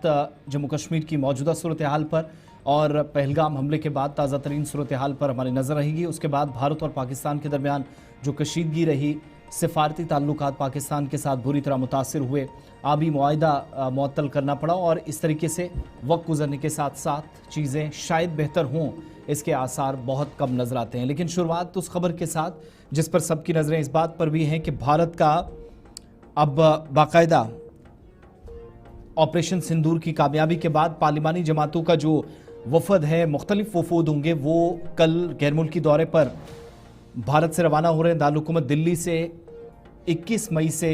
जम्मू कश्मीर की मौजूदा सूरत हाल पर और पहलगाम हमले के बाद ताज़ा तरीन सूरत हाल पर हमारी नज़र रहेगी। उसके बाद भारत और पाकिस्तान के दरमियान जो कशीदगी रही, सिफारती ताल्लुकात पाकिस्तान के साथ बुरी तरह मुतासिर हुए, आबी मुआहिदा मुअत्तल करना पड़ा और इस तरीके से वक्त गुजरने के साथ साथ चीज़ें शायद बेहतर हों, इसके आसार बहुत कम नज़र आते हैं। लेकिन शुरुआत उस खबर के साथ जिस पर सबकी नज़रें इस बात पर भी हैं कि भारत का अब बाकायदा ऑपरेशन सिंदूर की कामयाबी के बाद पार्लिमानी जमातों का जो वफद है, मुख्तलिफ वफूद होंगे, वो कल गैर मुल्की दौरे पर भारत से रवाना हो रहे हैं। दारुलहुकूमत दिल्ली से 21 मई से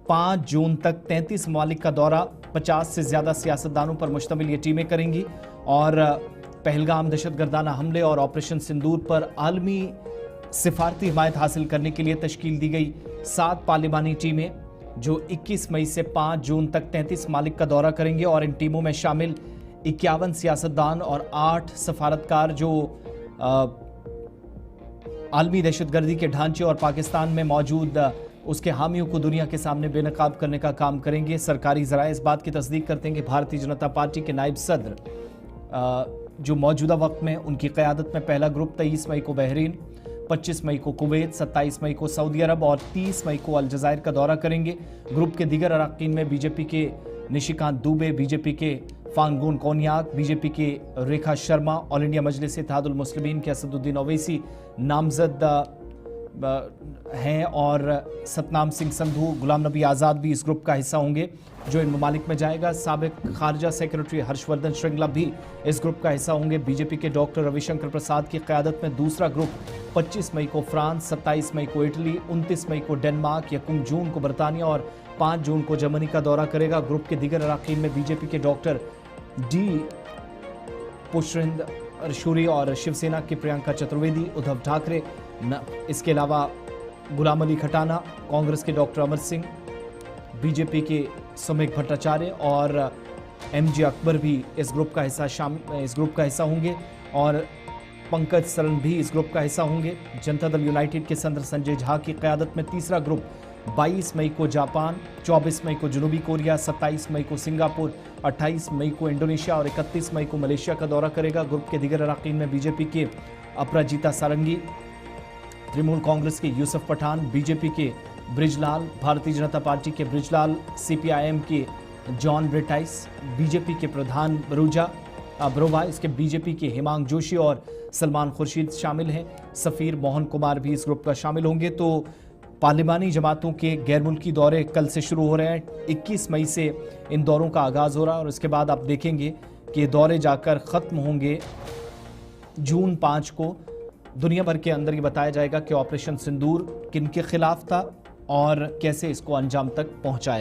5 जून तक 33 ममालिक का दौरा 50 से ज़्यादा सियासतदानों पर मुश्तमिल ये टीमें करेंगी और पहलगाम दहशतगर्दाना हमले और ऑपरेशन सिंदूर पर आलमी सिफारती हिमायत हासिल करने के लिए तश्कील दी गई 7 पार्लिमानी टीमें जो 21 मई से 5 जून तक 33 ममालिक का दौरा करेंगे और इन टीमों में शामिल 51 सियासतदान और 8 सफारतकार जो आलमी दहशतगर्दी के ढांचे और पाकिस्तान में मौजूद उसके हामियों को दुनिया के सामने बेनकाब करने का काम करेंगे। सरकारी ज़राए इस बात की तस्दीक करते हैं कि भारतीय जनता पार्टी के नायब सदर जो मौजूदा वक्त में उनकी क़यादत में पहला ग्रुप 23 मई को बहरीन, 25 मई को कुवैत, 27 मई को सऊदी अरब और 30 मई को अलजज़ायर का दौरा करेंगे। ग्रुप के दीगर अरकान में बीजेपी के निशिकांत दुबे, बीजेपी के फांगून कोन्याक, बीजेपी के रेखा शर्मा, ऑल इंडिया मजलिस इत्तेहादुल मुस्लिमीन के असदुद्दीन ओवैसी नामजद हैं और सतनाम सिंह संधू, गुलाम नबी आज़ाद भी इस ग्रुप का हिस्सा होंगे जो इन ममालिक में जाएगा। साबिक खारजा सेक्रेटरी हर्षवर्धन श्रृंगला भी इस ग्रुप का हिस्सा होंगे। बीजेपी के डॉक्टर रविशंकर प्रसाद की क़यादत में दूसरा ग्रुप 25 मई को फ्रांस, 27 मई को इटली, 29 मई को डेनमार्क, 1 जून को बरतानिया और 5 जून को जर्मनी का दौरा करेगा। ग्रुप के दीगर अरकान में बीजेपी के डॉक्टर डी पुष्पेंद्र शूरी और शिवसेना की प्रियंका चतुर्वेदी, उद्धव ठाकरे, इसके अलावा गुलाम अली खटाना, कांग्रेस के डॉक्टर अमर सिंह, बीजेपी के सुमेघ भट्टाचार्य और एमजे अकबर भी इस ग्रुप का हिस्सा होंगे और पंकज सरन भी इस ग्रुप का हिस्सा होंगे। जनता दल यूनाइटेड के सदर संजय झा की क़यादत में तीसरा ग्रुप 22 मई को जापान, 24 मई को जनूबी कोरिया, 27 मई को सिंगापुर, 28 मई को इंडोनेशिया और 31 मई को मलेशिया का दौरा करेगा। ग्रुप के दीगर अरकान में बीजेपी के अपराजिता सारंगी, तृणमूल कांग्रेस के यूसुफ पठान, बीजेपी के ब्रिजलाल, भारतीय जनता पार्टी के ब्रिजलाल, सीपीआईएम के जॉन ब्रिटाइस, बीजेपी के प्रधान बरोवा, इसके बीजेपी के हिमांग जोशी और सलमान खुर्शीद शामिल हैं। सफ़ीर मोहन कुमार भी इस ग्रुप का शामिल होंगे। तो पार्लिमानी जमातों के गैर मुल्की दौरे कल से शुरू हो रहे हैं। 21 मई से इन दौरों का आगाज़ हो रहा है और इसके बाद आप देखेंगे कि ये दौरे जाकर ख़त्म होंगे जून 5 को। दुनिया भर के अंदर ये बताया जाएगा कि ऑपरेशन सिंदूर किन के खिलाफ था और कैसे इसको अंजाम तक पहुंचाया।